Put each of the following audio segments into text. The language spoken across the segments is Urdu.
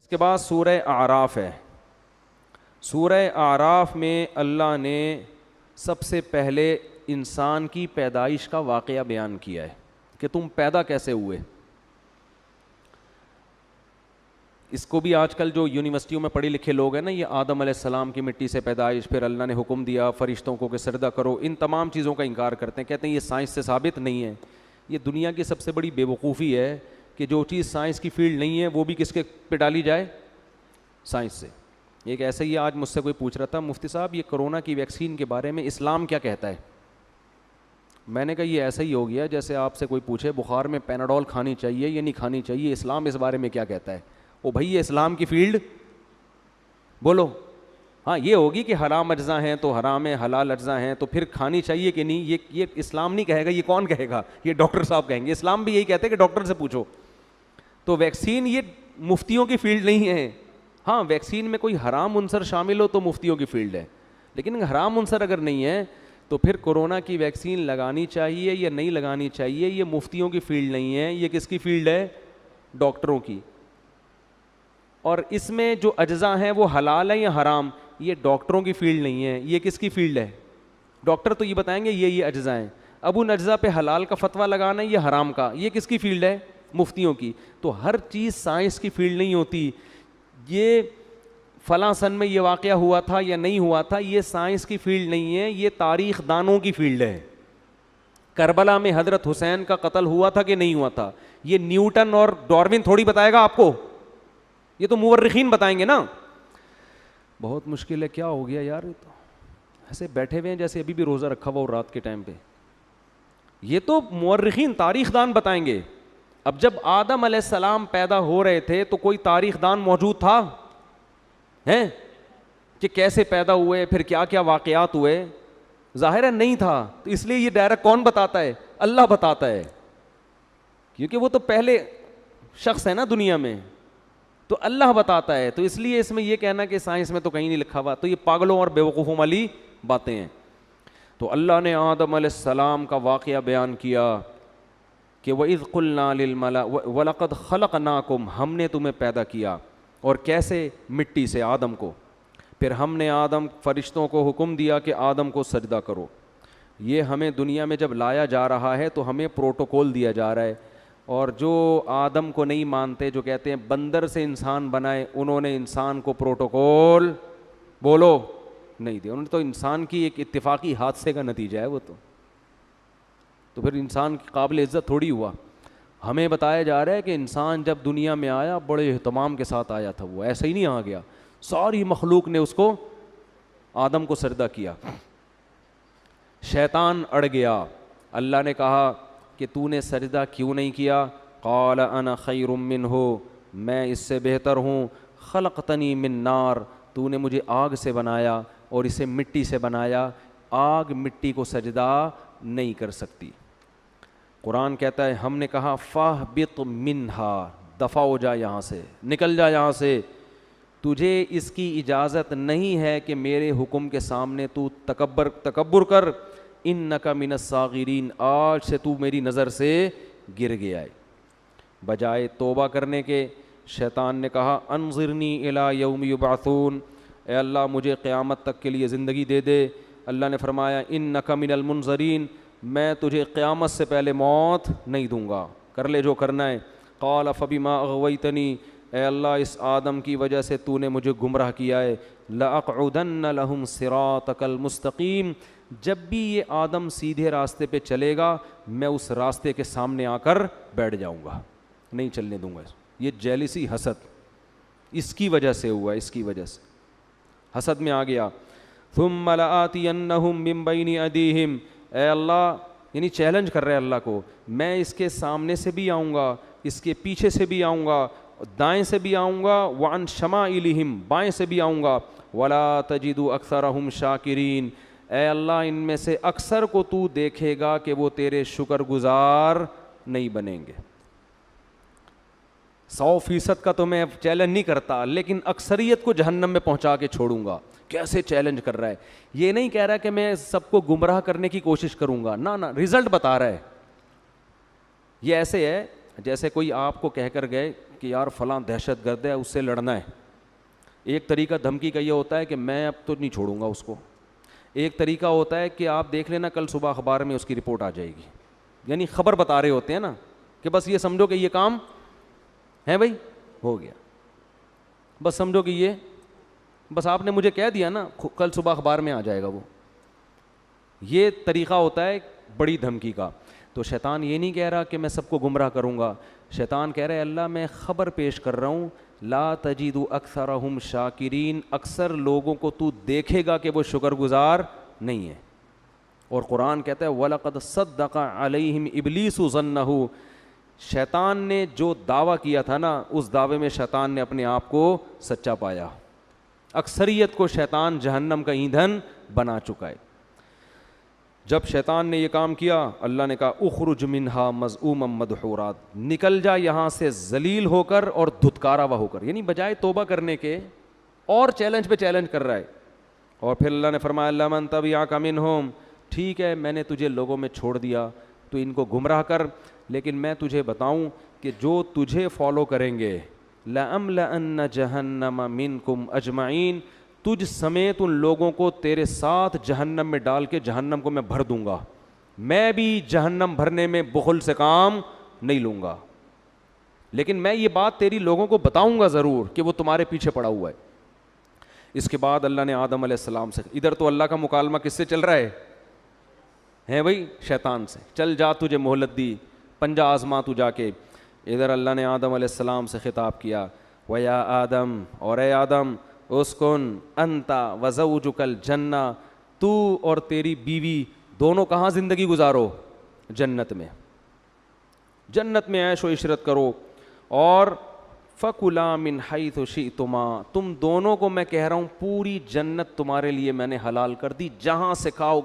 اس کے بعد سورہ اعراف ہے. سورہ اعراف میں اللہ نے سب سے پہلے انسان کی پیدائش کا واقعہ بیان کیا ہے کہ تم پیدا کیسے ہوئے. اس کو بھی آج کل جو یونیورسٹیوں میں پڑھے لکھے لوگ ہیں نا, یہ آدم علیہ السلام کی مٹی سے پیدائش, پھر اللہ نے حکم دیا فرشتوں کو کہ سجدہ کرو, ان تمام چیزوں کا انکار کرتے ہیں, کہتے ہیں یہ سائنس سے ثابت نہیں ہے. یہ دنیا کی سب سے بڑی بے وقوفی ہے کہ جو چیز سائنس کی فیلڈ نہیں ہے وہ بھی کس کے پہ ڈالی جائے, سائنس سے. ایک ایسا ہی آج مجھ سے کوئی پوچھ رہا تھا, مفتی صاحب یہ کرونا کی ویکسین کے بارے میں اسلام کیا کہتا ہے. میں نے کہا یہ ایسا ہی ہو گیا جیسے آپ سے کوئی پوچھے بخار میں پیناڈول کھانی چاہیے یا نہیں کھانی چاہیے, اسلام اس بارے میں کیا کہتا ہے. او بھائی یہ اسلام کی فیلڈ بولو. ہاں یہ ہوگی کہ حرام اجزاء ہیں تو حرام ہے, حلال اجزاء ہیں تو پھر کھانی چاہیے کہ نہیں, یہ اسلام نہیں کہے گا. یہ کون کہے گا؟ یہ ڈاکٹر صاحب کہیں گے. اسلام بھی یہی کہتے ہیں کہ ڈاکٹر سے پوچھو. تو ویکسین یہ مفتیوں کی فیلڈ نہیں ہے. ہاں ویکسین میں کوئی حرام عنصر شامل ہو تو مفتیوں کی فیلڈ ہے, لیکن حرام عنصر اگر نہیں ہے تو پھر کورونا کی ویکسین لگانی چاہیے یا نہیں لگانی چاہیے, یہ مفتیوں کی فیلڈ نہیں ہے, یہ کس کی فیلڈ ہے؟ ڈاکٹروں کی. اور اس میں جو اجزاء ہیں وہ حلال ہیں یا حرام, یہ ڈاکٹروں کی فیلڈ نہیں ہے, یہ کس کی فیلڈ ہے؟ ڈاکٹر تو یہ بتائیں گے یہ اجزاء ہیں. اب ان اجزاء پہ حلال کا فتویٰ لگانا ہے یا حرام کا, یہ کس کی فیلڈ ہے؟ مفتیوں کی. تو ہر چیز سائنس کی فیلڈ نہیں ہوتی. یہ فلاں سن میں یہ واقعہ ہوا تھا یا نہیں ہوا تھا, یہ سائنس کی فیلڈ نہیں ہے, یہ تاریخ دانوں کی فیلڈ ہے. کربلا میں حضرت حسین کا قتل ہوا تھا کہ نہیں ہوا تھا, یہ نیوٹن اور ڈاروین تھوڑی بتائے گا آپ کو, یہ تو مورخین بتائیں گے نا. بہت مشکل ہے. کیا ہو گیا یار, تو ایسے بیٹھے ہوئے ہیں جیسے ابھی بھی روزہ رکھا ہوا ہو رات کے ٹائم پہ. یہ تو مورخین تاریخ دان بتائیں گے. اب جب آدم علیہ السلام پیدا ہو رہے تھے تو کوئی تاریخ دان موجود تھا ہیں کہ کیسے پیدا ہوئے, پھر کیا کیا واقعات ہوئے؟ ظاہر ہے نہیں تھا. تو اس لیے یہ ڈائریکٹ کون بتاتا ہے؟ اللہ بتاتا ہے, کیونکہ وہ تو پہلے شخص ہے نا دنیا میں, تو اللہ بتاتا ہے. تو اس لیے اس میں یہ کہنا کہ سائنس میں تو کہیں نہیں لکھا ہوا, تو یہ پاگلوں اور بیوقوفوں والی باتیں ہیں. تو اللہ نے آدم علیہ السلام کا واقعہ بیان کیا کہ وَإِذْ قُلْنَا لِلْمَلَائِكَةِ وَلَقَدْ خَلَقْنَاكُمْ, ہم نے تمہیں پیدا کیا. اور کیسے؟ مٹی سے, آدم کو. پھر ہم نے فرشتوں کو حکم دیا کہ آدم کو سجدہ کرو. یہ ہمیں دنیا میں جب لایا جا رہا ہے تو ہمیں پروٹوکول دیا جا رہا ہے. اور جو آدم کو نہیں مانتے, جو کہتے ہیں بندر سے انسان بنائے, انہوں نے انسان کو پروٹوکول بولو نہیں دیا. انہوں نے تو انسان کی ایک اتفاقی حادثے کا نتیجہ ہے وہ تو پھر انسان کی قابل عزت تھوڑی ہوا. ہمیں بتایا جا رہا ہے کہ انسان جب دنیا میں آیا بڑے اہتمام کے ساتھ آیا تھا, وہ ایسے ہی نہیں آ گیا. ساری مخلوق نے اس کو, آدم کو سجدہ کیا. شیطان اڑ گیا. اللہ نے کہا کہ تو نے سجدہ کیوں نہیں کیا؟ قال انا خیر منہ, میں اس سے بہتر ہوں. خلقتنی من نار, تو نے مجھے آگ سے بنایا اور اسے مٹی سے بنایا. آگ مٹی کو سجدہ نہیں کر سکتی. قرآن کہتا ہے ہم نے کہا فاہبط منہا, دفع ہو جا یہاں سے, نکل جا یہاں سے, تجھے اس کی اجازت نہیں ہے کہ میرے حکم کے سامنے تو تکبر کر. انک من الصاغرین, آج سے تو میری نظر سے گر گیا ہے. بجائے توبہ کرنے کے شیطان نے کہا انظرنی الی یوم یبعثون, اے اللہ مجھے قیامت تک کے لیے زندگی دے دے. اللہ نے فرمایا انک من المنظرین, میں تجھے قیامت سے پہلے موت نہیں دوں گا, کر لے جو کرنا ہے. قال فبما اغویتنی, اے اللہ اس آدم کی وجہ سے تو نے مجھے گمراہ کیا ہے. لأقعدن لهم صراطک المستقیم, جب بھی یہ آدم سیدھے راستے پہ چلے گا میں اس راستے کے سامنے آ کر بیٹھ جاؤں گا, نہیں چلنے دوں گا. یہ جیلسی, حسد, اس کی وجہ سے ہوا, اس کی وجہ سے حسد میں آ گیا. ثم لآتینہم من بین ایدیہم, اے اللہ یعنی چیلنج کر رہے اللہ کو, میں اس کے سامنے سے بھی آؤں گا, اس کے پیچھے سے بھی آؤں گا, دائیں سے بھی آؤں گا, وعن شمائلہم, بائیں سے بھی آؤں گا. ولا تجد اکثرہم شاکرین, اے اللہ ان میں سے اکثر کو تو دیکھے گا کہ وہ تیرے شکر گزار نہیں بنیں گے. 100% کا تو میں چیلنج نہیں کرتا, لیکن اکثریت کو جہنم میں پہنچا کے چھوڑوں گا. کیسے چیلنج کر رہا ہے, یہ نہیں کہہ رہا کہ میں سب کو گمراہ کرنے کی کوشش کروں گا, نہ رزلٹ بتا رہا ہے. یہ ایسے ہے جیسے کوئی آپ کو کہہ کر گئے کہ کہ یار فلاں دہشت گرد ہے, اس سے لڑنا ہے. ایک طریقہ دھمکی کا یہ ہوتا ہے کہ میں اب تو نہیں چھوڑوں گا اس کو. ایک طریقہ ہوتا ہے کہ آپ دیکھ لینا کل صبح اخبار میں اس کی رپورٹ آ جائے گی, یعنی خبر بتا رہے ہوتے ہیں نا کہ بس یہ سمجھو کہ یہ کام ہے بھائی, ہو گیا, بس سمجھو کہ یہ بس آپ نے مجھے کہہ دیا نا, کل صبح اخبار میں آ جائے گا وہ. یہ طریقہ ہوتا ہے بڑی دھمکی کا. تو شیطان یہ نہیں کہہ رہا کہ میں سب کو گمراہ کروں گا, شیطان کہہ رہا ہے اللہ میں خبر پیش کر رہا ہوں, لا تجد اکثرہم شاکرین, اکثر لوگوں کو تو دیکھے گا کہ وہ شکر گزار نہیں ہے. اور قرآن کہتا ہے وَلَقَدْ صَدَّقَ عَلَيْهِمْ إِبْلِيسُ ظَنَّهُ, شیطان نے جو دعویٰ کیا تھا نا, اس دعوے میں شیطان نے اپنے آپ کو سچا پایا. اکثریت کو شیطان جہنم کا ایندھن بنا چکا ہے. جب شیطان نے یہ کام کیا, اللہ نے کہا اخرج منہا مذءوما مدحورا, نکل جا یہاں سے ذلیل ہو کر اور دھتکارا ہوا ہو کر, یعنی بجائے توبہ کرنے کے اور چیلنج پہ چیلنج کر رہا ہے. اور پھر اللہ نے فرمایا لمن تبعک منہم, ٹھیک ہے میں نے تجھے لوگوں میں چھوڑ دیا, تو ان کو گمراہ کر, لیکن میں تجھے بتاؤں کہ جو تجھے فالو کریں گے لَأَمْلَأَنَّ جَهَنَّمَ مِنْكُمْ أَجْمَعِينَ, تجھ سمیت ان لوگوں کو تیرے ساتھ جہنم میں ڈال کے جہنم کو میں بھر دوں گا. میں بھی جہنم بھرنے میں بخل سے کام نہیں لوں گا, لیکن میں یہ بات تیری لوگوں کو بتاؤں گا ضرور کہ وہ تمہارے پیچھے پڑا ہوا ہے. اس کے بعد اللہ نے آدم علیہ السلام سے, ادھر تو اللہ کا مکالمہ کس سے چل رہا ہے بھائی, شیطان سے. چل جا تجھے مہلت دی, پنجہ آزما تو جا کے. ادھر اللہ نے آدم علیہ السلام سے خطاب کیا وَيَا آدم, اور اے آدم, اسکن انت وزوجک الجنہ, تو اور تیری بیوی دونوں کہاں زندگی گزارو, جنت میں. جنت میں عیش و عشرت کرو. اور فَكُلَا مِنْ حَيْثُ شِئْتُمَا, تم دونوں کو میں کہہ رہا ہوں پوری جنت تمہارے لیے میں نے حلال کر دی, جہاں سے کھاؤ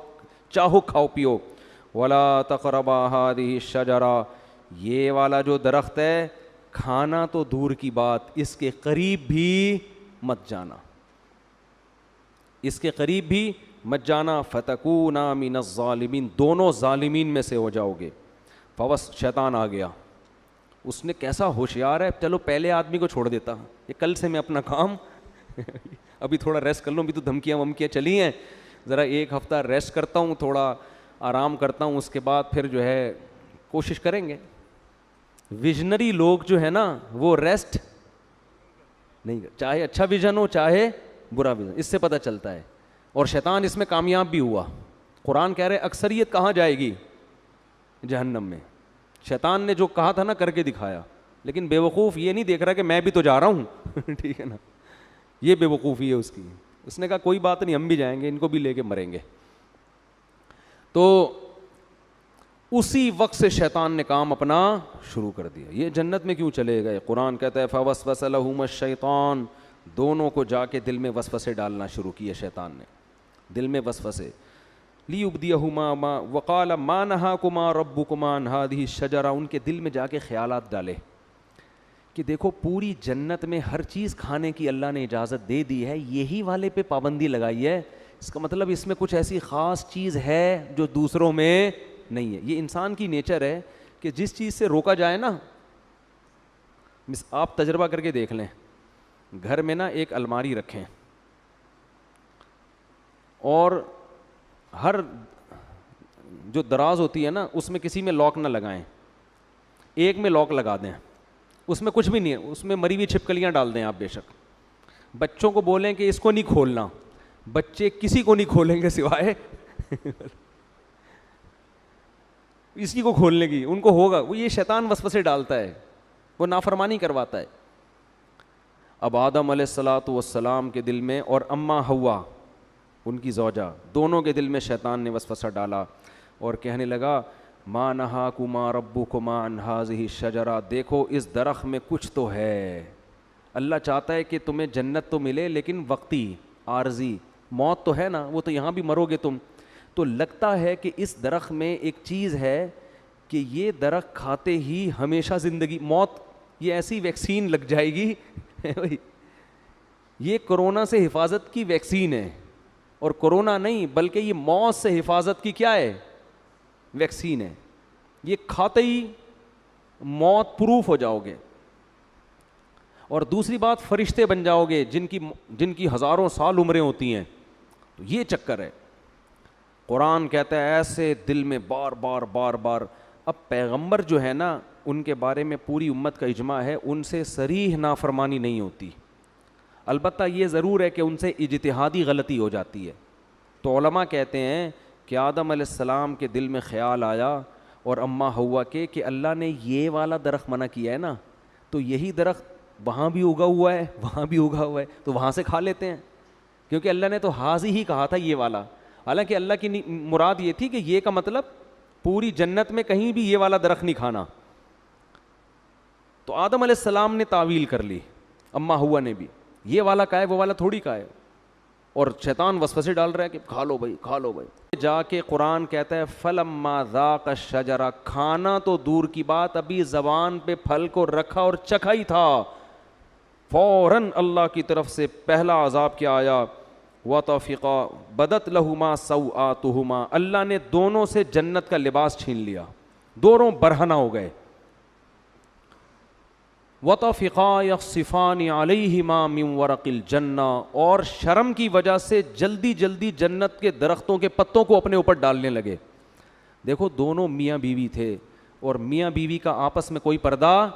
چاہو کھاؤ پیو. وَلَا تَقْرَبَا هَٰذِهِ الشَّجَرَةَ, یہ والا جو درخت ہے کھانا تو دور کی بات, اس کے قریب بھی مت جانا, اس کے قریب بھی مت جانا. فَتَكُونَا مِنَ الظَّالِمِينَ, دونوں ظالمین میں سے ہو جاؤ گے. فوس شیطان آ گیا, اس نے کیسا ہوشیار ہے, چلو پہلے آدمی کو چھوڑ دیتا, یہ کل سے میں اپنا کام ابھی تھوڑا ریسٹ کر لوں, ابھی تو دھمکیاں ومکیاں چلی ہیں, ذرا ایک ہفتہ ریسٹ کرتا ہوں, تھوڑا آرام کرتا ہوں, اس کے بعد پھر جو ہے کوشش کریں گے. ویژنری لوگ جو ہے نا وہ ریسٹ نہیں, چاہے اچھا ویژن ہو چاہے برا ویژن, اس سے پتہ چلتا ہے. اور شیطان اس میں کامیاب بھی ہوا. قرآن کہہ رہے اکثریت کہاں جائے گی, جہنم میں. شیطان نے جو کہا تھا نا کر کے دکھایا, لیکن بے وقوف یہ نہیں دیکھ رہا کہ میں بھی تو جا رہا ہوں ٹھیک ہے نا, یہ بے وقوفی ہے اس کی. اس نے کہا کوئی بات نہیں, ہم بھی جائیں گے, ان کو بھی لے کے مریں گے. تو اسی وقت سے شیطان نے کام اپنا شروع کر دیا. یہ جنت میں کیوں چلے گئے, قرآن کہتا ہے فوسوس لہما الشیطان, دونوں کو جا کے دل میں وسوسے ڈالنا شروع کیے شیطان نے, دل میں وسوسے. لیبدیہما ما وقال ما نہاکما ربکما عن ہذہ الشجرہ, ان کے دل میں جا کے خیالات ڈالے کہ دیکھو پوری جنت میں ہر چیز کھانے کی اللہ نے اجازت دے دی ہے, یہی والے پہ پابندی لگائی ہے, اس کا مطلب اس میں کچھ ایسی خاص چیز ہے جو دوسروں میں نہیں ہے. یہ انسان کی نیچر ہے کہ جس چیز سے روکا جائے نا, آپ تجربہ کر کے دیکھ لیں, گھر میں نا ایک الماری رکھیں اور ہر جو دراز ہوتی ہے نا اس میں کسی میں لاک نہ لگائیں, ایک میں لاک لگا دیں, اس میں کچھ بھی نہیں ہے, اس میں مری ہوئی چھپکلیاں ڈال دیں آپ. بے شک بچوں کو بولیں کہ اس کو نہیں کھولنا, بچے کسی کو نہیں کھولیں گے سوائے اسی کو کھولنے کی, ان کو ہوگا. وہ یہ شیطان وسوسے ڈالتا ہے, وہ نافرمانی کرواتا ہے. اب آدم علیہ السلام کے دل میں اور اماں حوا ان کی زوجہ, دونوں کے دل میں شیطان نے وسوسہ ڈالا اور کہنے لگا ما نہاکما ربکما عن ہذہ الشجرہ, دیکھو اس درخت میں کچھ تو ہے, اللہ چاہتا ہے کہ تمہیں جنت تو ملے لیکن وقتی عارضی, موت تو ہے نا, وہ تو یہاں بھی مرو گے تم. تو لگتا ہے کہ اس درخت میں ایک چیز ہے کہ یہ درخت کھاتے ہی ہمیشہ زندگی, موت, یہ ایسی ویکسین لگ جائے گی یہ کرونا سے حفاظت کی ویکسین ہے, اور کرونا نہیں بلکہ یہ موت سے حفاظت کی کیا ہے, ویکسین ہے. یہ کھاتے ہی موت پروف ہو جاؤ گے. اور دوسری بات فرشتے بن جاؤ گے جن کی ہزاروں سال عمریں ہوتی ہیں. تو یہ چکر ہے. قرآن کہتا ہے ایسے دل میں بار بار بار بار. اب پیغمبر جو ہے نا ان کے بارے میں پوری امت کا اجماع ہے ان سے صریح نافرمانی نہیں ہوتی. البتہ یہ ضرور ہے کہ ان سے اجتہادی غلطی ہو جاتی ہے. تو علماء کہتے ہیں کہ آدم علیہ السلام کے دل میں خیال آیا اور اماں ہوا کہ اللہ نے یہ والا درخت منع کیا ہے نا, تو یہی درخت وہاں بھی اگا ہوا ہے وہاں بھی اگا ہوا ہے, تو وہاں سے کھا لیتے ہیں, کیونکہ اللہ نے تو حاضی ہی کہا تھا یہ والا. حالانکہ اللہ کی مراد یہ تھی کہ یہ کا مطلب پوری جنت میں کہیں بھی یہ والا درخت نہیں کھانا. تو آدم علیہ السلام نے تعویل کر لی, اماں ہوا نے بھی, یہ والا کا ہے وہ والا تھوڑی کا ہے, اور شیطان وسوسے ڈال رہا ہے کہ کھا لو بھائی کھا لو بھائی. جا کے قرآن کہتا ہے فلما ذاق الشجرہ, کھانا تو دور کی بات ابھی زبان پہ پھل کو رکھا اور چکھا ہی تھا, فوراً اللہ کی طرف سے پہلا عذاب کیا آیا, وطفقا بدت لہما سوآتہما, اللہ نے دونوں سے جنت کا لباس چھین لیا, دونوں برہنہ ہو گئے. وطفقا یخصفان علیہما من ورق الجنہ, اور شرم کی وجہ سے جلدی جلدی جنت کے درختوں کے پتوں کو اپنے اوپر ڈالنے لگے. دیکھو دونوں میاں بیوی تھے اور میاں بیوی کا آپس میں کوئی پردہ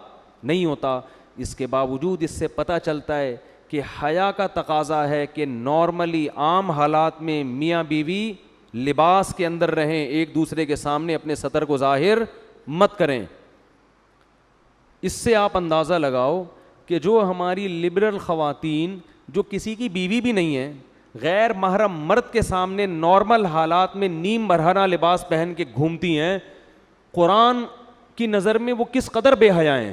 نہیں ہوتا, اس کے باوجود اس سے پتہ چلتا ہے کہ حیا کا تقاضا ہے کہ نارملی عام حالات میں میاں بیوی لباس کے اندر رہیں, ایک دوسرے کے سامنے اپنے سطر کو ظاہر مت کریں. اس سے آپ اندازہ لگاؤ کہ جو ہماری لبرل خواتین جو کسی کی بیوی بھی نہیں ہیں, غیر محرم مرد کے سامنے نارمل حالات میں نیم برہنہ لباس پہن کے گھومتی ہیں, قرآن کی نظر میں وہ کس قدر بے حیا ہیں.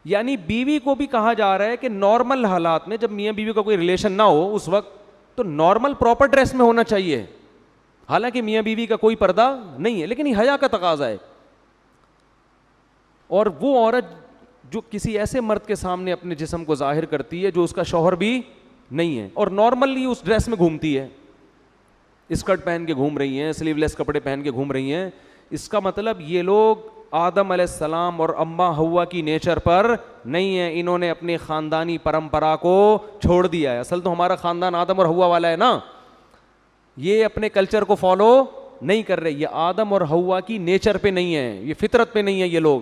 یعنی بیوی کو بھی کہا جا رہا ہے کہ نارمل حالات میں جب میاں بیوی کا کوئی ریلیشن نہ ہو اس وقت تو نارمل پراپر ڈریس میں ہونا چاہیے, حالانکہ میاں بیوی کا کوئی پردہ نہیں ہے, لیکن یہ حیا کا تقاضا ہے. اور وہ عورت جو کسی ایسے مرد کے سامنے اپنے جسم کو ظاہر کرتی ہے جو اس کا شوہر بھی نہیں ہے اور نارملی اس ڈریس میں گھومتی ہے, اسکرٹ پہن کے گھوم رہی ہیں, سلیو لیس کپڑے پہن کے گھوم رہی ہیں, اس کا مطلب یہ لوگ آدم علیہ السلام اور اماں ہوا کی نیچر پر نہیں ہے, انہوں نے اپنی خاندانی پرمپرا کو چھوڑ دیا ہے. اصل تو ہمارا خاندان آدم اور ہوا والا ہے نا, یہ اپنے کلچر کو فالو نہیں کر رہے, یہ آدم اور ہوا کی نیچر پہ نہیں ہے, یہ فطرت پہ نہیں ہے یہ لوگ.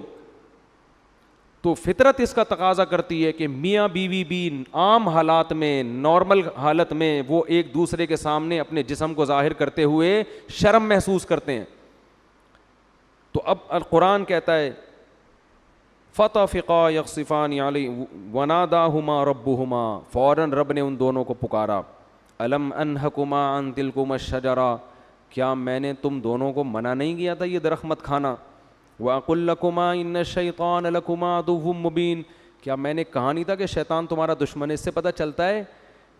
تو فطرت اس کا تقاضا کرتی ہے کہ میاں بیوی بھی عام حالات میں نارمل حالت میں وہ ایک دوسرے کے سامنے اپنے جسم کو ظاہر کرتے ہوئے شرم محسوس کرتے ہیں. تو اب القرآن کہتا ہے فطفقا یخصفان علی وناداہما ربہما, فوراً رب نے ان دونوں کو پکارا, الم انہکما عن تلکما الشجرہ, کیا میں نے تم دونوں کو منع نہیں کیا تھا یہ درخت مت کھانا, وَأَقُلْ لَكُمَا إِنَّ الشَّيْطَانَ لَكُمَا عَدُوٌّ مُّبِينٌ, کیا میں نے کہا نہیں تھا کہ شیطان تمہارا دشمن ہے. اس سے پتہ چلتا ہے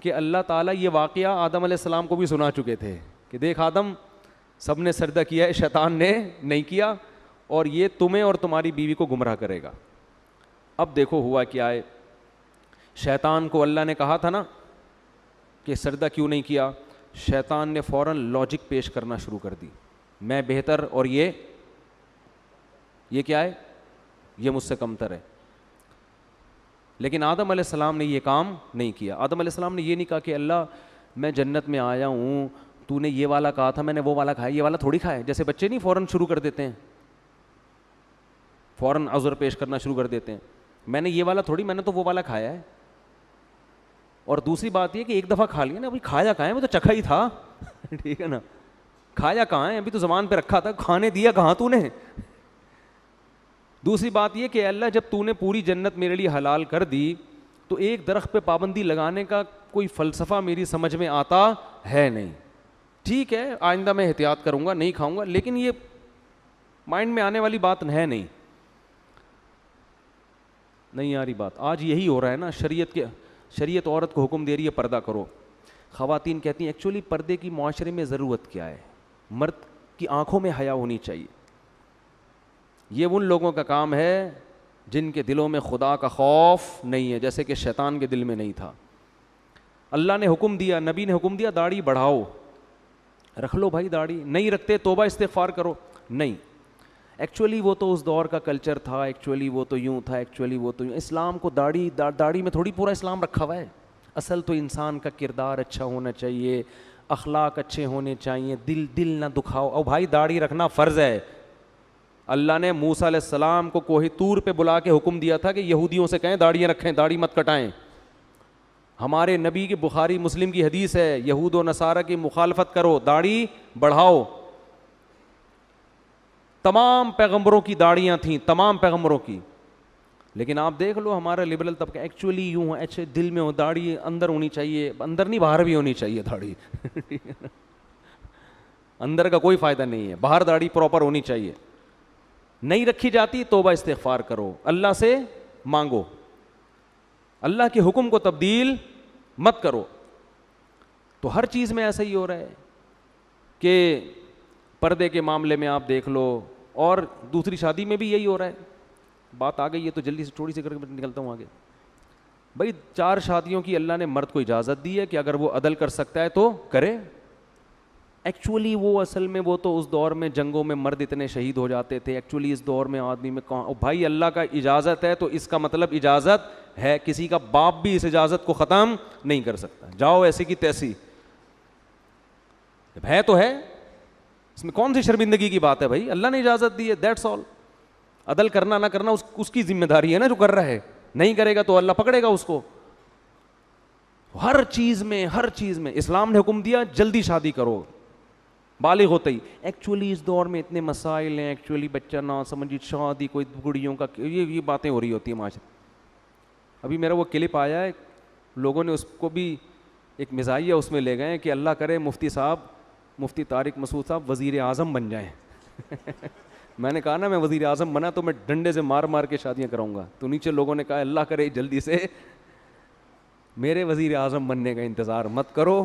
کہ اللہ تعالیٰ یہ واقعہ آدم علیہ السلام کو بھی سنا چکے تھے کہ دیکھ آدم سب نے سجدہ کیا ہے, شیطان نے نہیں کیا, اور یہ تمہیں اور تمہاری بیوی کو گمراہ کرے گا. اب دیکھو ہوا کیا ہے, شیطان کو اللہ نے کہا تھا نا کہ سجدہ کیوں نہیں کیا, شیطان نے فوراً لاجک پیش کرنا شروع کر دی, میں بہتر اور یہ کیا ہے, یہ مجھ سے کمتر ہے. لیکن آدم علیہ السلام نے یہ کام نہیں کیا. آدم علیہ السلام نے یہ نہیں کہا کہ اللہ میں جنت میں آیا ہوں, تو نے یہ والا کہا تھا, میں نے وہ والا کھایا, یہ والا تھوڑی کھایا. جیسے بچے نہیں فوراً شروع کر دیتے ہیں, فوراً عذر پیش کرنا شروع کر دیتے ہیں, میں نے یہ والا تھوڑی, میں نے تو وہ والا کھایا ہے. اور دوسری بات یہ کہ ایک دفعہ کھا لیا نا, ابھی کھایا کہاں ہے, وہ تو چکھا ہی تھا ٹھیک ہے نا, کھایا کہاں ہے, ابھی تو زبان پہ رکھا تھا, کھانے دیا کہاں تو نے. دوسری بات یہ کہ اللہ جب تو نے پوری جنت میرے لیے حلال کر دی تو ایک درخت پہ پابندی لگانے کا کوئی فلسفہ میری سمجھ میں آتا ہے نہیں. ٹھیک ہے آئندہ میں احتیاط کروں گا, نہیں کھاؤں گا, لیکن یہ مائنڈ میں آنے والی بات ہے نہیں آ رہی بات. آج یہی ہو رہا ہے نا, شریعت عورت کو حکم دے رہی ہے پردہ کرو. خواتین کہتی ہیں ایکچولی پردے کی معاشرے میں ضرورت کیا ہے, مرد کی آنکھوں میں حیا ہونی چاہیے. یہ ان لوگوں کا کام ہے جن کے دلوں میں خدا کا خوف نہیں ہے, جیسے کہ شیطان کے دل میں نہیں تھا. اللہ نے حکم دیا, نبی نے حکم دیا داڑھی بڑھاؤ, رکھ لو بھائی داڑھی, نہیں رکھتے توبہ استغفار کرو, نہیں. ایکچولی وہ تو اس دور کا کلچر تھا, ایکچولی وہ تو یوں تھا, ایکچولی وہ تو یوں. اسلام کو داڑھی میں تھوڑی پورا اسلام رکھا ہوا ہے. اصل تو انسان کا کردار اچھا ہونا چاہیے, اخلاق اچھے ہونے چاہیے, دل نہ دکھاؤ. اور بھائی داڑھی رکھنا فرض ہے. اللہ نے موسیٰ علیہ السلام کو کوہ طور پہ بلا کے حکم دیا تھا کہ یہودیوں سے کہیں داڑیاں رکھیں, داڑھی مت کٹائیں. ہمارے نبی کی بخاری مسلم کی حدیث ہے, یہود و نصارہ کی مخالفت کرو, داڑھی بڑھاؤ. تمام پیغمبروں کی داڑیاں تھیں, تمام پیغمبروں کی. لیکن آپ دیکھ لو ہمارا لبرل طبقہ ایکچولی یوں ہے, اچھے دل میں ہو, داڑھی اندر ہونی چاہیے, اندر نہیں باہر بھی ہونی چاہیے داڑھی. اندر کا کوئی فائدہ نہیں ہے, باہر داڑھی پراپر ہونی چاہیے. نہیں رکھی جاتی توبہ استغفار کرو, اللہ سے مانگو, اللہ کے حکم کو تبدیل مت کرو. تو ہر چیز میں ایسا ہی ہو رہا ہے کہ پردے کے معاملے میں آپ دیکھ لو, اور دوسری شادی میں بھی یہی ہو رہا ہے. بات آ گئی ہے تو جلدی سے تھوڑی سی کر کے نکلتا ہوں آگے. بھائی 4 شادیوں کی اللہ نے مرد کو اجازت دی ہے کہ اگر وہ عدل کر سکتا ہے تو کرے. ایکچولی وہ اصل میں وہ تو اس دور میں جنگوں میں مرد اتنے شہید ہو جاتے تھے. ایکچولی اس دور میں آدمی میں کہاں, بھائی اللہ کا اجازت ہے تو اس کا مطلب اجازت ہے. کسی کا باپ بھی اس اجازت کو ختم نہیں کر سکتا. جاؤ ایسی کی تیسی, ہے تو ہے, اس میں کون سی شرمندگی کی بات ہے بھائی, اللہ نے اجازت دی ہے, دیٹس آل. عدل کرنا نہ کرنا اس کی ذمہ داری ہے نا جو کر رہا ہے, نہیں کرے گا تو اللہ پکڑے گا اس کو. ہر چیز میں اسلام نے حکم دیا جلدی شادی کرو بالغ ہوتے ہی. ایکچولی اس دور میں اتنے مسائل ہیں, ایکچولی بچہ نہ سمجھی, شادی کوئی گڑیوں کا, یہ باتیں ہو رہی ہوتی ہیں معاشرے. ابھی میرا وہ کلپ آیا ہے, لوگوں نے اس کو بھی ایک مزاحیہ اس میں لے گئے کہ اللہ کرے مفتی طارق مسعود صاحب وزیر اعظم بن جائیں. میں نے کہا نا میں وزیر اعظم بنا تو میں ڈنڈے سے مار کے شادیاں کراؤں گا. تو نیچے لوگوں نے کہا اللہ کرے جلدی سے میرے وزیر اعظم بننے کا انتظار مت کرو,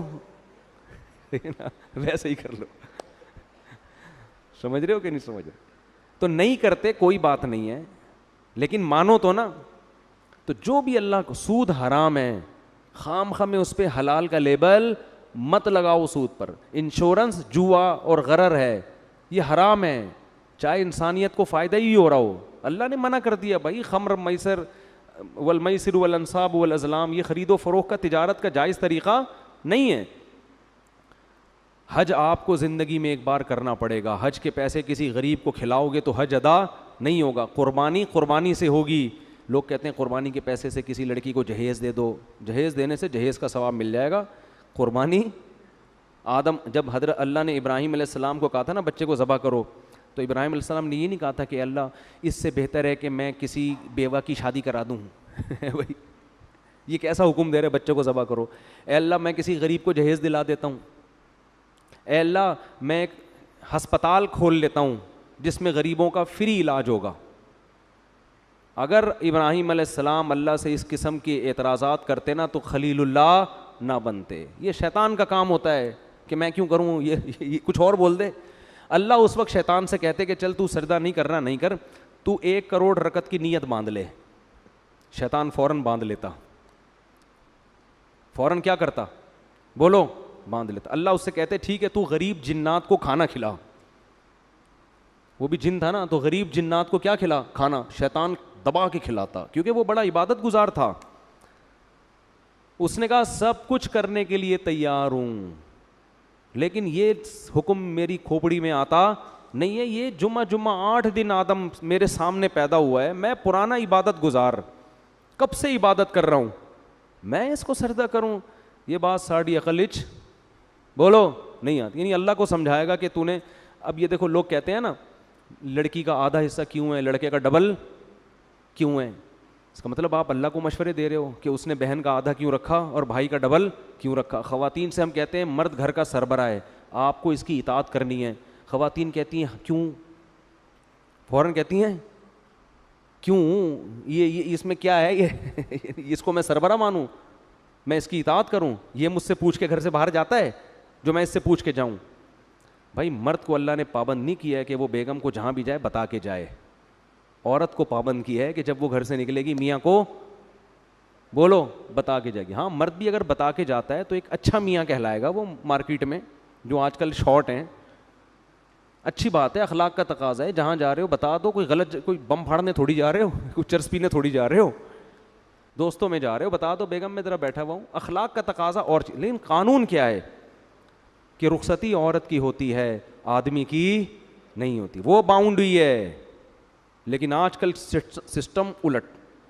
ویسے ہی کر لو. سمجھ رہے ہو کہ نہیں سمجھ رہے؟ تو نہیں کرتے کوئی بات نہیں ہے, لیکن مانو تو نا. تو جو بھی اللہ کو, سود حرام ہے, خام میں اس پہ حلال کا لیبل مت لگاؤ سود پر. انشورنس جوا اور غرر ہے, یہ حرام ہے, چاہے انسانیت کو فائدہ ہی ہو رہا ہو. اللہ نے منع کر دیا بھائی, خمر میسر والمیسر والانصاب والازلام, یہ خرید و فروخت کا تجارت کا جائز طریقہ نہیں ہے. حج آپ کو زندگی میں ایک بار کرنا پڑے گا. حج کے پیسے کسی غریب کو کھلاؤ گے تو حج ادا نہیں ہوگا. قربانی سے ہوگی. لوگ کہتے ہیں قربانی کے پیسے سے کسی لڑکی کو جہیز دے دو, جہیز دینے سے جہیز کا ثواب مل جائے گا. قربانی جب حضرت اللہ نے ابراہیم علیہ السلام کو کہا تھا نا بچے کو ذبح کرو, تو ابراہیم علیہ السلام نے یہ نہیں کہا تھا کہ اللہ اس سے بہتر ہے کہ میں کسی بیوہ کی شادی کرا دوں. بھائی یہ کیسا حکم دے رہے بچے کو ذبح کرو. اے اللہ میں کسی غریب کو جہیز دلا دیتا ہوں, اے اللہ میں ایک ہسپتال کھول لیتا ہوں جس میں غریبوں کا فری علاج ہوگا. اگر ابراہیم علیہ السلام اللہ سے اس قسم کے اعتراضات کرتے نا تو خلیل اللہ نہ بنتے. یہ شیطان کا کام ہوتا ہے کہ میں کیوں کروں, یہ کچھ اور بول دے. اللہ اس وقت شیطان سے کہتے کہ چل تو سجدہ نہیں کرنا, نہیں کر, تو 1 کروڑ رکعت کی نیت باندھ لے. شیطان فوراً باندھ لیتا, فوراً کیا کرتا, بولو, باندھ لیتا. اللہ اس سے کہتے ٹھیک ہے تو غریب جنات کو کھانا کھلا. وہ بھی جن تھا نا, تو غریب جنات کو کیا کھلا, کھانا. شیطان دبا کے کھلاتا کیونکہ وہ بڑا عبادت گزار تھا. اس نے کہا سب کچھ کرنے کے لیے تیار ہوں, لیکن یہ حکم میری کھوپڑی میں آتا نہیں ہے. یہ جمعہ 8 دن آدم میرے سامنے پیدا ہوا ہے, میں پرانا عبادت گزار, کب سے عبادت کر رہا ہوں, میں اس کو سجدہ کروں. یہ بات ساڑی عقلچ بولو نہیں آتی. یعنی اللہ کو سمجھائے گا کہ تو نے, اب یہ دیکھو لوگ کہتے ہیں نا لڑکی کا آدھا حصہ کیوں ہے, لڑکے کا ڈبل کیوں ہے. اس کا مطلب آپ اللہ کو مشورے دے رہے ہو کہ اس نے بہن کا آدھا کیوں رکھا اور بھائی کا ڈبل کیوں رکھا. خواتین سے ہم کہتے ہیں مرد گھر کا سربراہ ہے, آپ کو اس کی اطاعت کرنی ہے. خواتین کہتی ہیں کیوں, فوراً کہتی ہیں کیوں, یہ اس میں کیا ہے, یہ اس کو میں سربراہ مانوں, میں اس کی اطاعت کروں, یہ مجھ سے پوچھ کے گھر سے باہر جاتا ہے جو میں اس سے پوچھ کے جاؤں. بھائی مرد کو اللہ نے پابند نہیں کیا ہے کہ وہ بیگم کو جہاں بھی جائے بتا کے جائے. عورت کو پابند کیا ہے کہ جب وہ گھر سے نکلے گی میاں کو بولو بتا کے جائے گی. ہاں مرد بھی اگر بتا کے جاتا ہے تو ایک اچھا میاں کہلائے گا وہ مارکیٹ میں, جو آج کل شارٹ ہیں. اچھی بات ہے, اخلاق کا تقاضا ہے, جہاں جا رہے ہو بتا دو, کوئی غلط کوئی بم پھاڑنے تھوڑی جا رہے ہو, کوئی چرس پینے تھوڑی جا رہے ہو, دوستوں میں جا رہے ہو, بتا دو بیگم میں ذرا بیٹھا ہوا ہوں. اخلاق کا تقاضا اور لیکن قانون کیا ہے کہ رخصتی عورت کی ہوتی ہے, آدمی کی نہیں ہوتی, وہ باؤنڈری ہے. لیکن آج کل سسٹم الٹ,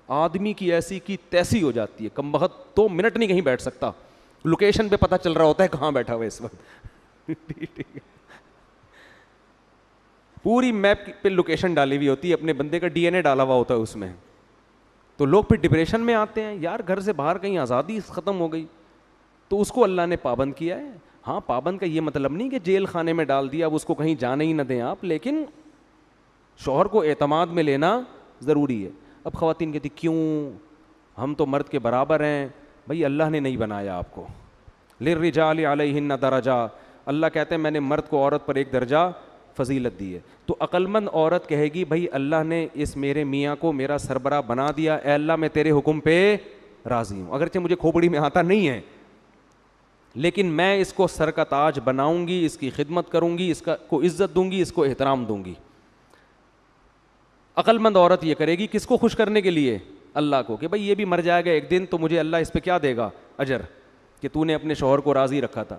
آدمی کی ایسی کی تیسی ہو جاتی ہے, کم بخت 2 منٹ نہیں کہیں بیٹھ سکتا, لوکیشن پہ پتہ چل رہا ہوتا ہے کہاں بیٹھا ہوا ہے اس وقت. پوری میپ پہ لوکیشن ڈالی ہوئی ہوتی ہے, اپنے بندے کا ڈی این اے ڈالا ہوا ہوتا ہے اس میں. تو لوگ پھر ڈپریشن میں آتے ہیں, یار گھر سے باہر کہیں آزادی ختم ہو گئی. تو اس کو اللہ نے پابند کیا ہے. ہاں پابند کا یہ مطلب نہیں کہ جیل خانے میں ڈال دیا, اب اس کو کہیں جانے ہی نہ دیں آپ, لیکن شوہر کو اعتماد میں لینا ضروری ہے. اب خواتین کہتی کیوں, ہم تو مرد کے برابر ہیں. بھائی اللہ نے نہیں بنایا آپ کو, للرجال علیہن درجہ, اللہ کہتے ہیں میں نے مرد کو عورت پر ایک درجہ فضیلت دی ہے. تو عقلمند عورت کہے گی بھائی اللہ نے اس میرے میاں کو میرا سربراہ بنا دیا, اے اللہ میں تیرے حکم پہ راضی ہوں, اگرچہ مجھے کھوپڑی میں آتا نہیں ہے, لیکن میں اس کو سر کا تاج بناؤں گی, اس کی خدمت کروں گی, اس کو عزت دوں گی, اس کو احترام دوں گی. عقل مند عورت یہ کرے گی کس کو خوش کرنے کے لیے, اللہ کو, کہ بھائی یہ بھی مر جائے گا ایک دن تو مجھے اللہ اس پہ کیا دے گا, اجر, کہ تو نے اپنے شوہر کو راضی رکھا تھا.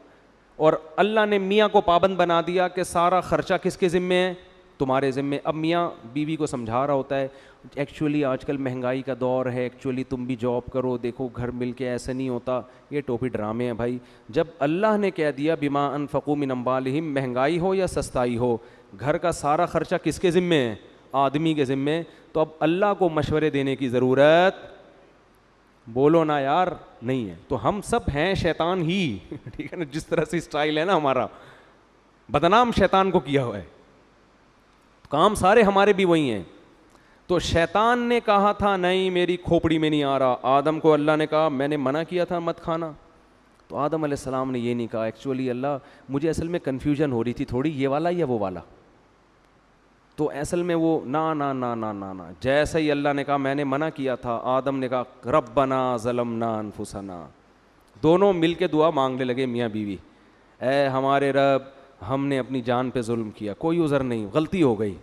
اور اللہ نے میاں کو پابند بنا دیا کہ سارا خرچہ کس کے ذمے ہے, تمہارے ذمے. اب میاں بیوی کو سمجھا رہا ہوتا ہے ایکچولی آج کل مہنگائی کا دور ہے, ایکچولی تم بھی جاب کرو, دیکھو گھر مل کے ایسے نہیں ہوتا, یہ ٹوپی ڈرامے ہیں بھائی. جب اللہ نے کہہ دیا بما انفقوا من اموالہم, مہنگائی ہو یا سستائی ہو, گھر کا سارا خرچہ کس کے ذمے ہے, آدمی کے ذمے. تو اب اللہ کو مشورے دینے کی ضرورت, بولو نا یار, نہیں ہے. تو ہم سب ہیں شیطان ہی, ٹھیک ہے نا, جس طرح سے اسٹائل ہے نا ہمارا, بدنام شیطان کو کیا ہوا ہے, کام سارے ہمارے بھی وہی ہیں. تو شیطان نے کہا تھا نہیں میری کھوپڑی میں نہیں آ رہا, آدم کو اللہ نے کہا میں نے منع کیا تھا مت کھانا, تو آدم علیہ السلام نے یہ نہیں کہا ایکچولی اللہ مجھے اصل میں کنفیوژن ہو رہی تھی تھوڑی, یہ والا یا وہ والا, تو اصل میں وہ نا نا نا نا نا نا. جیسے ہی اللہ نے کہا میں نے منع کیا تھا, آدم نے کہا ربنا ظلمنا انفسنا, دونوں مل کے دعا مانگنے لگے میاں بیوی, اے ہمارے رب ہم نے اپنی جان پہ ظلم کیا, کوئی عذر نہیں, غلطی ہو گئی.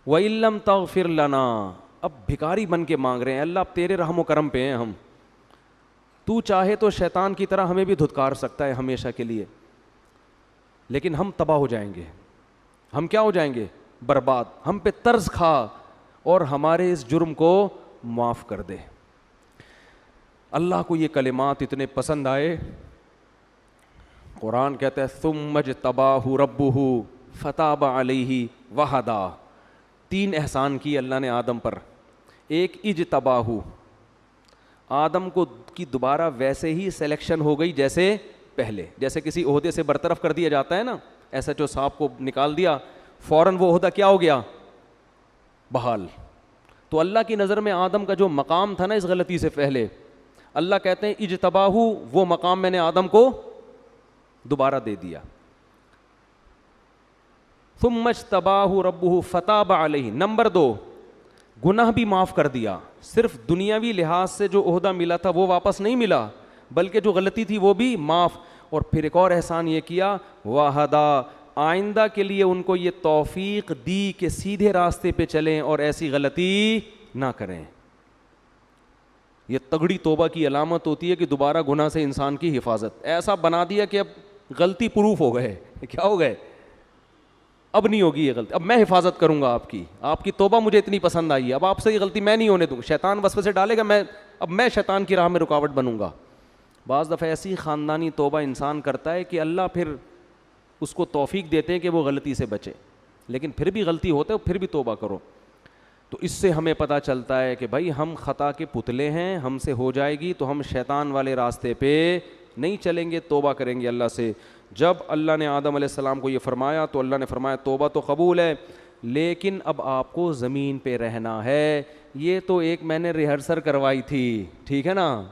وَإِن لَّمْ تَغْفِرْ لَنَا, اب بھکاری بن کے مانگ رہے ہیں, اللہ اب تیرے رحم و کرم پہ ہیں ہم, تو چاہے تو شیطان کی طرح ہمیں بھی دھتکار سکتا ہے ہمیشہ کے لیے, لیکن ہم تباہ ہو جائیں گے, ہم کیا ہو جائیں گے, برباد, ہم پہ طرز کھا اور ہمارے اس جرم کو معاف کر دے. اللہ کو یہ کلمات اتنے پسند آئے, قرآن کہتا ہے ثم اجتباہ ربہ فتاب علیہ وہدا, 3 احسان کی اللہ نے آدم پر. ایک اجتباہ, آدم کو کی دوبارہ ویسے ہی سلیکشن ہو گئی جیسے پہلے, جیسے کسی عہدے سے برطرف کر دیا جاتا ہے نا, ایسا جو صاحب کو نکال دیا فوراً وہ عہدہ کیا ہو گیا, بحال. تو اللہ کی نظر میں آدم کا جو مقام تھا نا اس غلطی سے پہلے, اللہ کہتے ہیں اجتباہ, وہ مقام میں نے آدم کو دوبارہ دے دیا. ثم اجتباہ ربہ فتاب علیہ. نمبر 2, گناہ بھی معاف کر دیا, صرف دنیاوی لحاظ سے جو عہدہ ملا تھا وہ واپس نہیں ملا, بلکہ جو غلطی تھی وہ بھی معاف. اور پھر ایک اور احسان یہ کیا, وہدا, آئندہ کے لیے ان کو یہ توفیق دی کہ سیدھے راستے پہ چلیں اور ایسی غلطی نہ کریں. یہ تگڑی توبہ کی علامت ہوتی ہے کہ دوبارہ گناہ سے انسان کی حفاظت. ایسا بنا دیا کہ اب غلطی پروف ہو گئے, کیا ہو گئے, اب نہیں ہوگی یہ غلطی, اب میں حفاظت کروں گا آپ کی توبہ مجھے اتنی پسند آئی ہے, اب آپ سے یہ غلطی میں نہیں ہونے دوں. شیطان وسوسے ڈالے گا, اب میں شیطان کی راہ میں رکاوٹ بنوں گا. بعض دفعہ ایسی خاندانی توبہ انسان کرتا ہے کہ اللہ پھر اس کو توفیق دیتے ہیں کہ وہ غلطی سے بچے, لیکن پھر بھی غلطی ہوتا ہے پھر بھی توبہ کرو. تو اس سے ہمیں پتہ چلتا ہے کہ بھائی ہم خطا کے پتلے ہیں, ہم سے ہو جائے گی تو ہم شیطان والے راستے پہ نہیں چلیں گے, توبہ کریں گے اللہ سے. جب اللہ نے آدم علیہ السلام کو یہ فرمایا تو اللہ نے فرمایا توبہ تو قبول ہے, لیکن اب آپ کو زمین پہ رہنا ہے. یہ تو ایک میں نے ریہرسل کروائی تھی, ٹھیک ہے نا,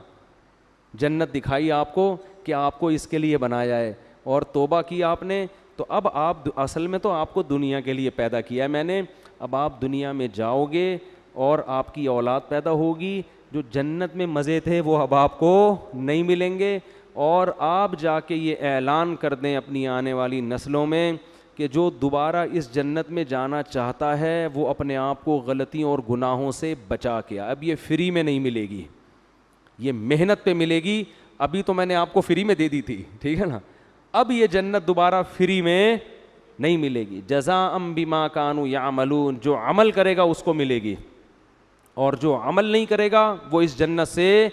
جنت دکھائی آپ کو کہ آپ کو اس کے لیے بنایا ہے, اور توبہ کی آپ نے, تو اب آپ اصل میں تو آپ کو دنیا کے لیے پیدا کیا ہے میں نے. اب آپ دنیا میں جاؤ گے اور آپ کی اولاد پیدا ہوگی, جو جنت میں مزے تھے وہ اب آپ کو نہیں ملیں گے, اور آپ جا کے یہ اعلان کر دیں اپنی آنے والی نسلوں میں کہ جو دوبارہ اس جنت میں جانا چاہتا ہے وہ اپنے آپ کو غلطیوں اور گناہوں سے بچا کے. اب یہ فری میں نہیں ملے گی, یہ محنت پہ ملے گی. ابھی تو میں نے آپ کو فری میں دے دی تھی, ٹھیک ہے نا, اب یہ جنت دوبارہ فری میں نہیں ملے گی. جزاء بما کانوا یعملون, جو عمل کرے گا اس کو ملے گی, اور جو عمل نہیں کرے گا وہ اس جنت سے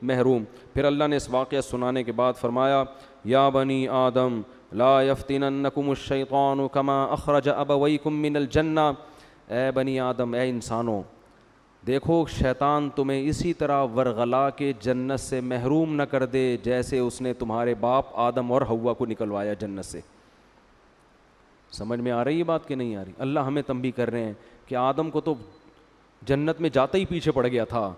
محروم. پھر اللہ نے اس واقعہ سنانے کے بعد فرمایا یا بنی آدم لا یفتننکم الشیطان کما اخرج ابویکم من الجنہ. اے بنی آدم, اے انسانوں, دیکھو شیطان تمہیں اسی طرح ورغلا کے جنت سے محروم نہ کر دے جیسے اس نے تمہارے باپ آدم اور حوا کو نکلوایا جنت سے. سمجھ میں آ رہی ہے بات کہ نہیں آ رہی؟ اللہ ہمیں تنبیہ کر رہے ہیں کہ آدم کو تو جنت میں جاتے ہی پیچھے پڑ گیا تھا,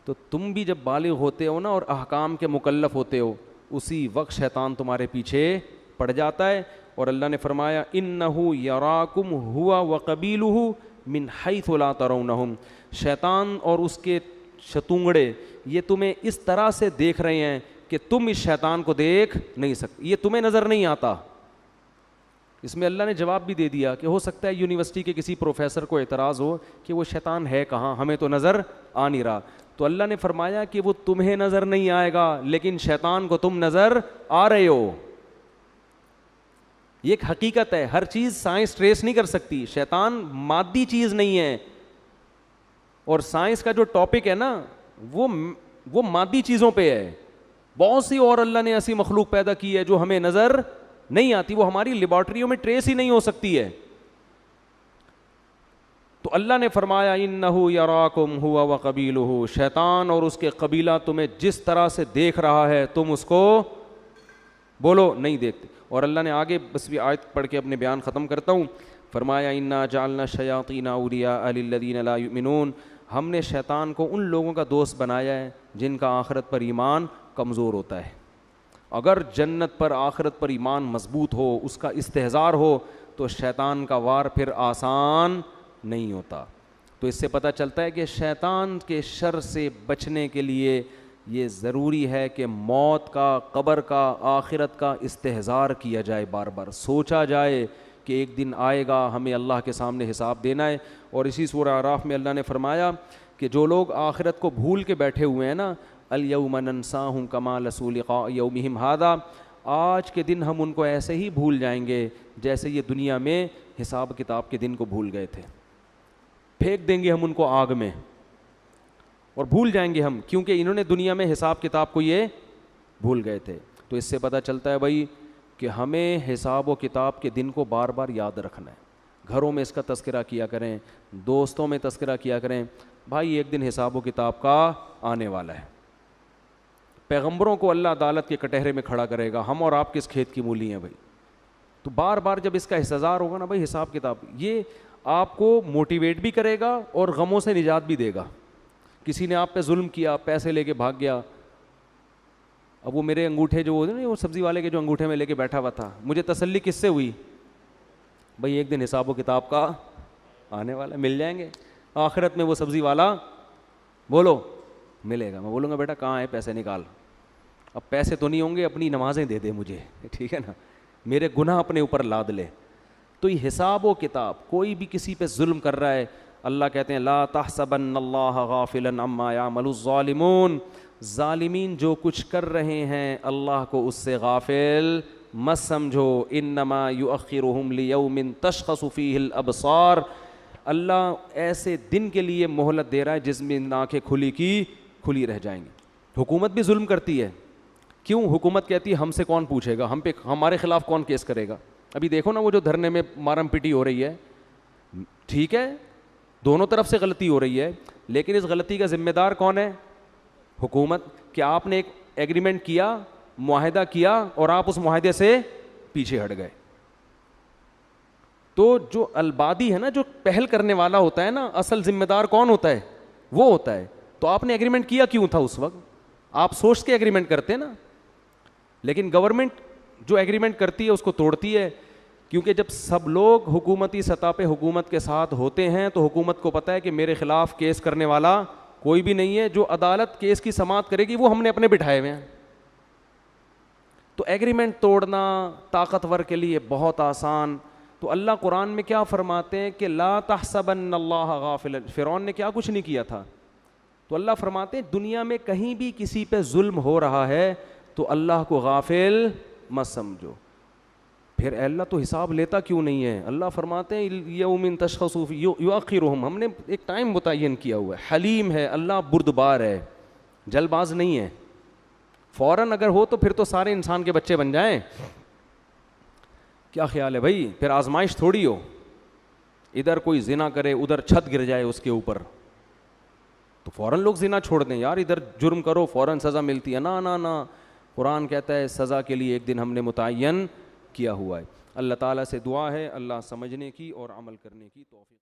تو تم بھی جب بالغ ہوتے ہو نا اور احکام کے مکلف ہوتے ہو, اسی وقت شیطان تمہارے پیچھے پڑ جاتا ہے. اور اللہ نے فرمایا انہ یراکم ہوا وقبیلہ من حیث لا ترونہم. شیطان اور اس کے شتونگڑے یہ تمہیں اس طرح سے دیکھ رہے ہیں کہ تم اس شیطان کو دیکھ نہیں سکتے, یہ تمہیں نظر نہیں آتا. اس میں اللہ نے جواب بھی دے دیا کہ ہو سکتا ہے یونیورسٹی کے کسی پروفیسر کو اعتراض ہو کہ وہ شیطان ہے کہاں, ہمیں تو نظر آ نہیں رہا. تو اللہ نے فرمایا کہ وہ تمہیں نظر نہیں آئے گا لیکن شیطان کو تم نظر آ رہے ہو. یہ ایک حقیقت ہے, ہر چیز سائنس ٹریس نہیں کر سکتی. شیطان مادی چیز نہیں ہے, اور سائنس کا جو ٹاپک ہے نا وہ مادی چیزوں پہ ہے. بہت سی اور اللہ نے ایسی مخلوق پیدا کی ہے جو ہمیں نظر نہیں آتی, وہ ہماری لیبارٹریوں میں ٹریس ہی نہیں ہو سکتی ہے. تو اللہ نے فرمایا انہ یراکم ہوا وقبیلہ, شیطان اور اس کے قبیلہ تمہیں جس طرح سے دیکھ رہا ہے تم اس کو بولو نہیں دیکھتے. اور اللہ نے آگے بس بھی آیت پڑھ کے اپنے بیان ختم کرتا ہوں. فرمایا انا جعلنا الشیاطین اولیاء للذین لا یؤمنون, ہم نے شیطان کو ان لوگوں کا دوست بنایا ہے جن کا آخرت پر ایمان کمزور ہوتا ہے. اگر جنت پر آخرت پر ایمان مضبوط ہو, اس کا استحضار ہو, تو شیطان کا وار پھر آسان نہیں ہوتا. تو اس سے پتہ چلتا ہے کہ شیطان کے شر سے بچنے کے لیے یہ ضروری ہے کہ موت کا, قبر کا, آخرت کا استحضار کیا جائے, بار بار سوچا جائے کہ ایک دن آئے گا, ہمیں اللہ کے سامنے حساب دینا ہے. اور اسی سورہ اعراف میں اللہ نے فرمایا کہ جو لوگ آخرت کو بھول کے بیٹھے ہوئے ہیں نا, الیوم ننساہم کما نسوا لقاء یومہم ھذا, آج کے دن ہم ان کو ایسے ہی بھول جائیں گے جیسے یہ دنیا میں حساب کتاب کے دن کو بھول گئے تھے. پھینک دیں گے ہم ان کو آگ میں اور بھول جائیں گے ہم, کیونکہ انہوں نے دنیا میں حساب کتاب کو یہ بھول گئے تھے. تو اس سے پتہ چلتا ہے بھائی کہ ہمیں حساب و کتاب کے دن کو بار بار یاد رکھنا ہے. گھروں میں اس کا تذکرہ کیا کریں, دوستوں میں تذکرہ کیا کریں. بھائی ایک دن حساب و کتاب کا آنے والا ہے. پیغمبروں کو اللہ عدالت کے کٹہرے میں کھڑا کرے گا, ہم اور آپ کس کھیت کی مولی ہیں بھائی. تو بار بار جب اس کا استحضار ہوگا نا بھائی حساب کتاب, یہ آپ کو موٹیویٹ بھی کرے گا اور غموں سے نجات بھی دے گا. کسی نے آپ پہ ظلم کیا, پیسے لے کے بھاگ گیا, اب وہ میرے انگوٹھے جو ہوتے ہیں وہ سبزی والے کے جو انگوٹھے میں لے کے بیٹھا ہوا تھا, مجھے تسلی کس سے ہوئی بھائی ایک دن حساب و کتاب کا آنے والا, مل جائیں گے آخرت میں وہ سبزی والا, بولو ملے گا. میں بولوں گا بیٹا کہاں ہے پیسے نکال. اب پیسے تو نہیں ہوں گے, اپنی نمازیں دے دے مجھے, ٹھیک ہے نا, میرے گناہ اپنے اوپر لاد لے. تو یہ حساب و کتاب, کوئی بھی کسی پہ ظلم کر رہا ہے, اللہ کہتے ہیں لا تحسبن اللہ غافلا عما یعمل الظالمون, ظالمین جو کچھ کر رہے ہیں اللہ کو اس سے غافل مت سمجھو. انما یؤخرہم لیوم تشخص فیہ الابصار, اللہ ایسے دن کے لیے مہلت دے رہا ہے جس میں آنکھیں کھلی کی کھلی رہ جائیں گی. حکومت بھی ظلم کرتی ہے, کیوں؟ حکومت کہتی ہے ہم سے کون پوچھے گا, ہم پہ ہمارے خلاف کون کیس کرے گا. ابھی دیکھو نا وہ جو دھرنے میں مارم پیٹی ہو رہی ہے, ٹھیک ہے دونوں طرف سے غلطی ہو رہی ہے, لیکن اس غلطی کا ذمہ دار کون ہے؟ حکومت. کہ آپ نے ایک ایگریمنٹ کیا, معاہدہ کیا, اور آپ اس معاہدے سے پیچھے ہٹ گئے. تو جو البادی ہے نا, جو پہل کرنے والا ہوتا ہے نا, اصل ذمہ دار کون ہوتا ہے؟ وہ ہوتا ہے. تو آپ نے ایگریمنٹ کیا کیوں تھا اس وقت؟ آپ سوچ کے ایگریمنٹ کرتے نا. لیکن گورنمنٹ جو ایگریمنٹ کرتی ہے اس کو توڑتی ہے, کیونکہ جب سب لوگ حکومتی سطح پہ حکومت کے ساتھ ہوتے ہیں تو حکومت کو پتہ ہے کہ میرے خلاف کیس کرنے والا کوئی بھی نہیں ہے, جو عدالت کیس کی سماعت کرے گی وہ ہم نے اپنے بٹھائے ہوئے ہیں. تو ایگریمنٹ توڑنا طاقتور کے لیے بہت آسان, تو اللہ قرآن میں کیا فرماتے ہیں کہ لا تحسبن اللہ غافلا، فرعون نے کیا کچھ نہیں کیا تھا. تو اللہ فرماتے ہیں دنیا میں کہیں بھی کسی پہ ظلم ہو رہا ہے تو اللہ کو غافل مت سمجھو. پھر اے اللہ تو حساب لیتا کیوں نہیں ہے؟ اللہ فرماتے ہیں یوم تشخص یؤخرہم، ہم نے ایک ٹائم متعین کیا ہوا ہے. حلیم ہے اللہ، بردبار ہے، جلد باز نہیں ہے. فوراً اگر ہو تو پھر تو سارے انسان کے بچے بن جائیں. کیا خیال ہے بھائی؟ پھر آزمائش تھوڑی ہو، ادھر کوئی زنا کرے ادھر چھت گر جائے اس کے اوپر تو فوراً لوگ زنا چھوڑ دیں. یار ادھر جرم کرو فوراً سزا ملتی ہے. نا نا نا، قرآن کہتا ہے سزا کے لیے ایک دن ہم نے متعین کیا ہوا ہے. اللہ تعالیٰ سے دعا ہے اللہ سمجھنے کی اور عمل کرنے کی توفیق